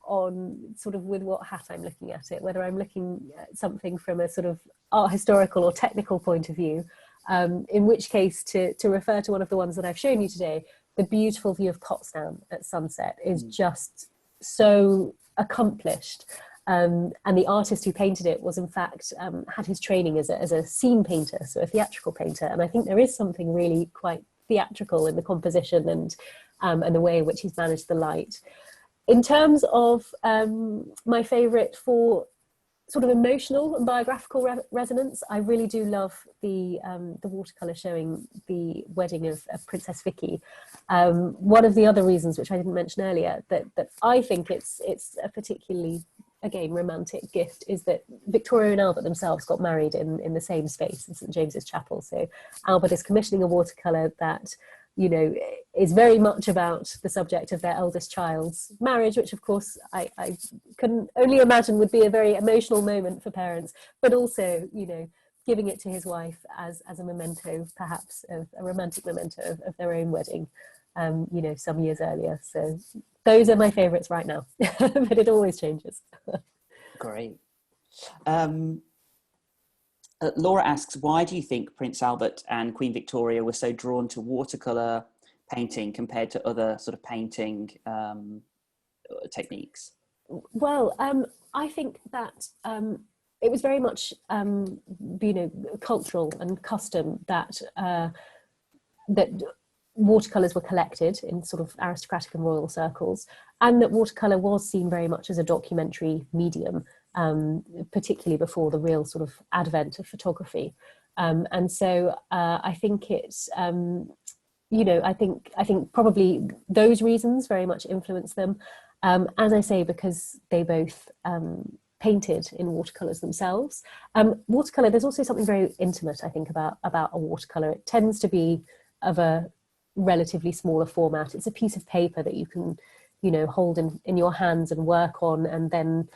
on sort of with what hat I'm looking at it, whether I'm looking at something from a sort of art historical or technical point of view, in which case to refer to one of the ones that I've shown you today, the beautiful view of Potsdam at sunset is just so accomplished. And the artist who painted it was, in fact, had his training as a scene painter, so a theatrical painter. And I think there is something really quite theatrical in the composition and the way in which he's managed the light. In terms of my favourite for sort of emotional and biographical resonance, I really do love the watercolour showing the wedding of Princess Vicky. One of the other reasons, which I didn't mention earlier, that I think it's a particularly, again, romantic gift, is that Victoria and Albert themselves got married in the same space in St James's Chapel. So Albert is commissioning a watercolour that, you know, is very much about the subject of their eldest child's marriage, which of course I can only imagine would be a very emotional moment for parents, but also, you know, giving it to his wife as a memento, perhaps, of a romantic memento of their own wedding. you know, some years earlier. So those are my favourites right now, but it always changes. Great. Laura asks, why do you think Prince Albert and Queen Victoria were so drawn to watercolour painting compared to other sort of painting techniques? Well, I think that it was very much, you know, cultural and custom that that watercolours were collected in sort of aristocratic and royal circles, and that watercolour was seen very much as a documentary medium, particularly before the real sort of advent of photography. And so I think it's, you know, I think probably those reasons very much influenced them. As I say, because they both painted in watercolours themselves. Watercolour, there's also something very intimate, I think, about a watercolour. It tends to be of a relatively smaller format. It's a piece of paper that you can, you know, hold in your hands and work on, and then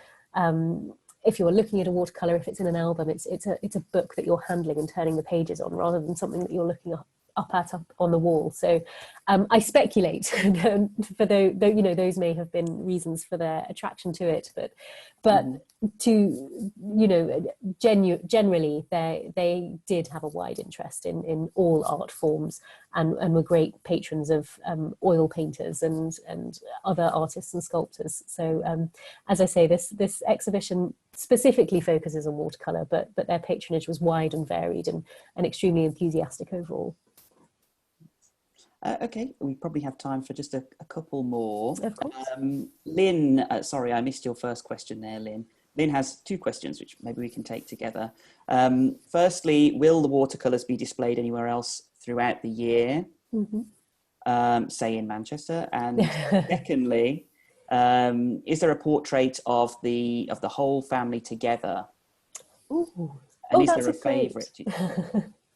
if you're looking at a watercolour, if it's in an album, it's a book that you're handling and turning the pages on, rather than something that you're looking up on the wall. So I speculate for you know, those may have been reasons for their attraction to it, but to, you know, generally they did have a wide interest in all art forms, and were great patrons of oil painters and other artists and sculptors. So as I say, this exhibition specifically focuses on watercolour, but their patronage was wide and varied and extremely enthusiastic overall. Okay, we probably have time for just a couple more. Of course. Lynn, sorry, I missed your first question there, Lynn. Lynn has two questions, which maybe we can take together. Firstly, will the watercolours be displayed anywhere else throughout the year, say in Manchester? And secondly, is there a portrait of the whole family together? Ooh. And is there a favourite?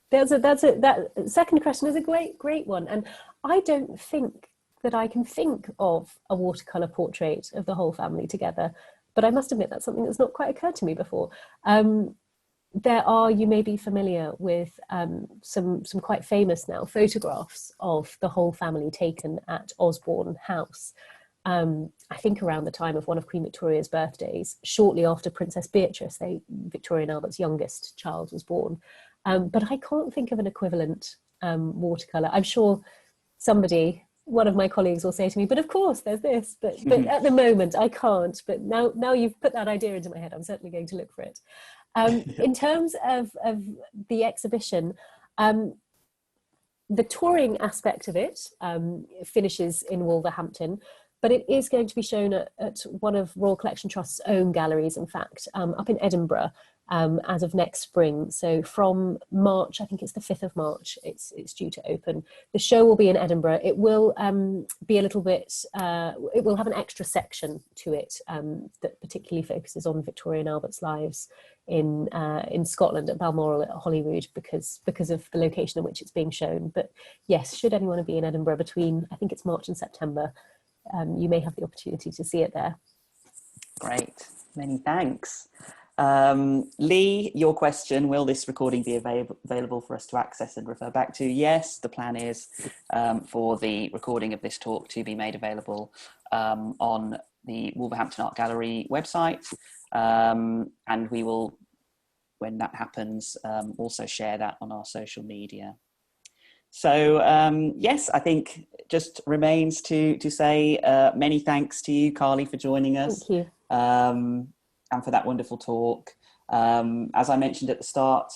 That second question is a great one, and I don't think that I can think of a watercolour portrait of the whole family together, but I must admit that's something that's not quite occurred to me before. There are, you may be familiar with some quite famous now photographs of the whole family taken at Osborne House, I think around the time of one of Queen Victoria's birthdays, shortly after Princess Beatrice, Victoria and Albert's youngest child, was born. But I can't think of an equivalent watercolour. I'm sure one of my colleagues will say to me, but of course there's this, but at the moment I can't. But now you've put that idea into my head, I'm certainly going to look for it. In terms of the exhibition, the touring aspect of it finishes in Wolverhampton, but it is going to be shown at one of Royal Collection Trust's own galleries, in fact, up in Edinburgh, as of next spring. So from March, I think it's the 5th of March, it's due to open. The show will be in Edinburgh. It will be a little bit, it will have an extra section to it that particularly focuses on Victoria and Albert's lives in Scotland at Balmoral at Holyrood, because of the location in which it's being shown. But yes, should anyone be in Edinburgh between, I think it's March and September, you may have the opportunity to see it there. Great, many thanks. Lee, your question, will this recording be available for us to access and refer back to? Yes, the plan is for the recording of this talk to be made available on the Wolverhampton Art Gallery website, and we will, when that happens, also share that on our social media. So yes, I think just remains to say many thanks to you, Carly, for joining us. Thank you. And for that wonderful talk. As I mentioned at the start,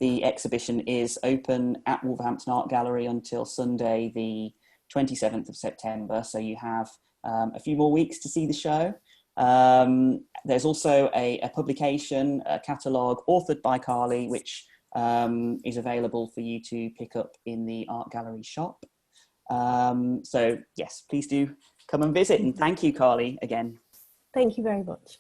the exhibition is open at Wolverhampton Art Gallery until Sunday, the 27th of September. So you have a few more weeks to see the show. There's also a publication, a catalogue authored by Carly, which is available for you to pick up in the Art Gallery shop. So yes, please do come and visit. And thank you, Carly, again. Thank you very much.